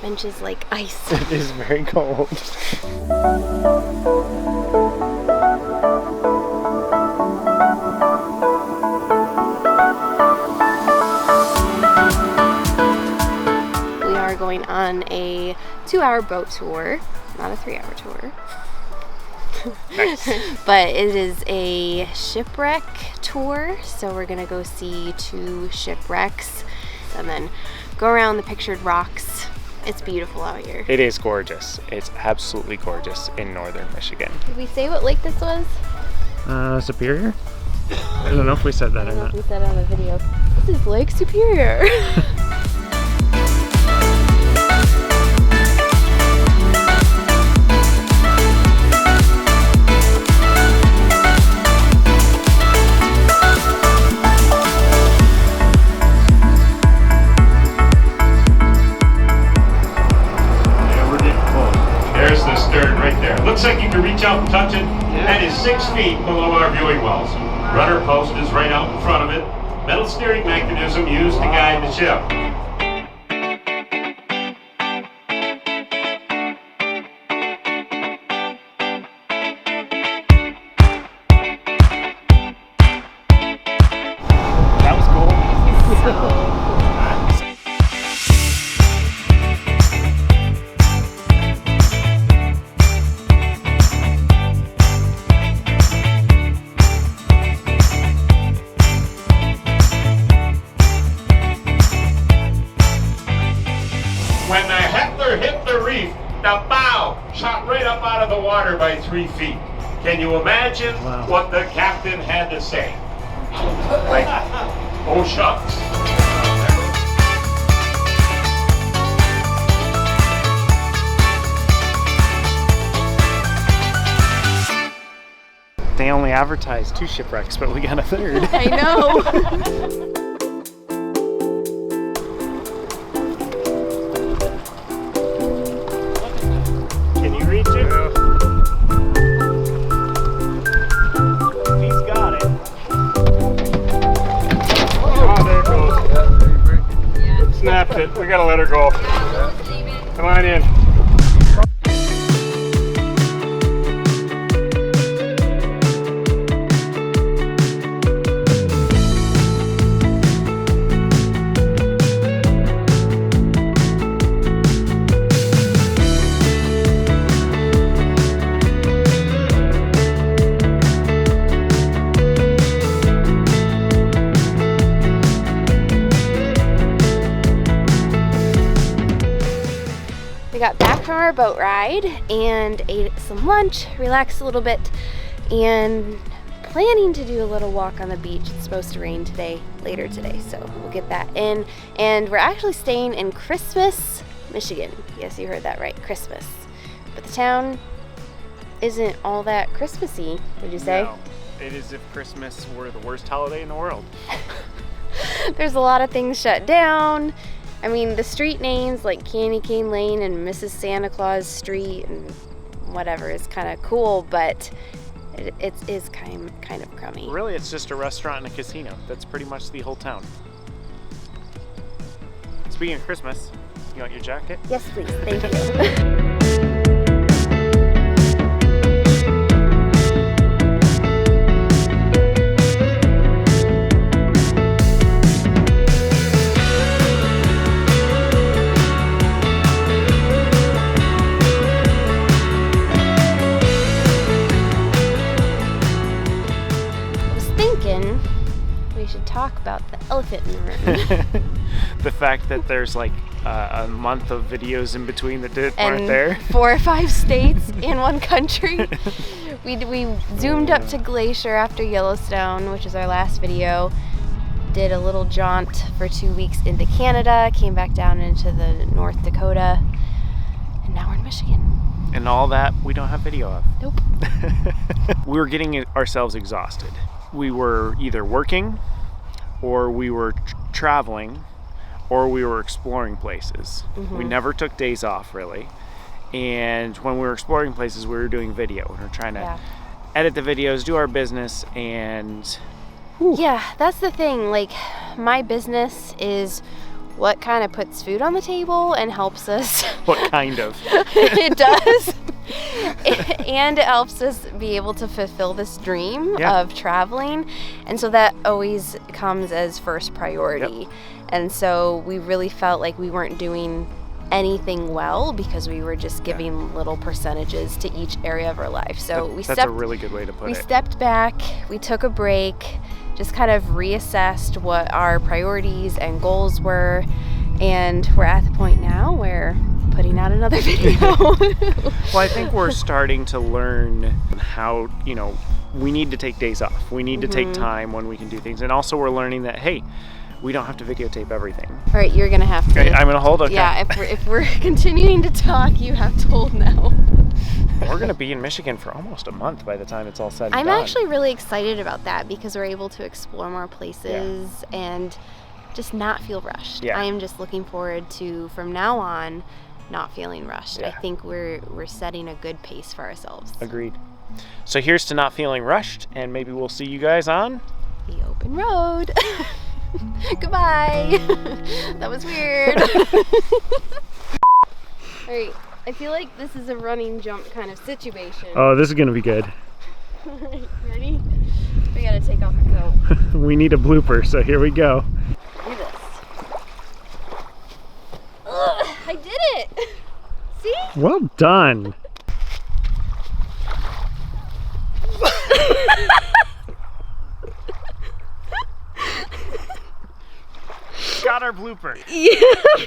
bench is like ice. It is very cold. We are going on a 2-hour boat tour, not a 3-hour tour. Nice. But it is a shipwreck tour, so we're gonna go see 2 shipwrecks and then go around the pictured rocks. It's beautiful out here. It is gorgeous. It's absolutely gorgeous in northern Michigan. Did we say what lake this was? Superior? I don't know if we said that or I don't know not. if we said it on the video. This is Lake Superior. Looks like you can reach out and touch it. That is 6 feet below our viewing wells. Rudder post is right out in front of it. Metal steering mechanism used to guide the ship. That was cool. When the Heckler hit the reef, the bow shot right up out of the water by 3 feet. Can you imagine what the captain had to say? Like, oh shucks. They only advertised 2 shipwrecks, but we got a 3rd. I know. Can you reach it? He's got it. Oh, there it goes. Snapped it. We gotta let her go. Come on in. We got back from our boat ride and ate some lunch, relaxed a little bit, and planning to do a little walk on the beach. It's supposed to rain later today, so we'll get that in. And we're actually staying in Christmas, Michigan. Yes, you heard that right, Christmas. But the town isn't all that Christmassy, would you say? No, it is if Christmas were the worst holiday in the world. There's a lot of things shut down. I mean, the street names like Candy Cane Lane and Mrs. Santa Claus Street and whatever is kind of cool, but it is kind of crummy. Really, it's just a restaurant and a casino. That's pretty much the whole town. Speaking of Christmas, you want your jacket? Yes, please. Thank you. Talk about the elephant in the room. The fact that there's like a month of videos in between that weren't there. 4 or 5 states in one country. We zoomed up to Glacier after Yellowstone, which is our last video. Did a little jaunt for 2 weeks into Canada, came back down into the North Dakota, and now we're in Michigan. And all that we don't have video of. Nope. We were getting ourselves exhausted. We were either working, or we were traveling, or we were exploring places. We never took days off, really. And when we were exploring places, we were doing video. We were trying to edit the videos, do our business, and yeah, that's the thing. Like, my business is what kind of puts food on the table and helps us. What kind of? It does. And it helps us be able to fulfill this dream of traveling. And so that always comes as first priority. Yep. And so we really felt like we weren't doing anything well because we were just giving little percentages to each area of our life. So that's a really good way to put it. We stepped back, we took a break, just kind of reassessed what our priorities and goals were, and we're at the point now where putting out another video. Well, I think we're starting to learn how, we need to take days off. We need to take time when we can do things. And also we're learning that, hey, we don't have to videotape everything. All right, you're gonna have to. Okay, I'm gonna hold. Okay. Yeah, if we're continuing to talk, you have to hold now. We're gonna be in Michigan for almost a month by the time it's all said and I'm done. actually really excited about that because we're able to explore more places and just not feel rushed. Yeah. I am just looking forward to, from now on, not feeling rushed. Yeah. I think we're setting a good pace for ourselves. Agreed. So here's to not feeling rushed, and maybe we'll see you guys on the open road. Goodbye. That was weird. All right, I feel like this is a running jump kind of situation. Oh, this is gonna be good. Ready? We gotta take off the coat. We need a blooper, so here we go. Do this. Ugh, I did it. See? Well done. Got our blooper. Yeah.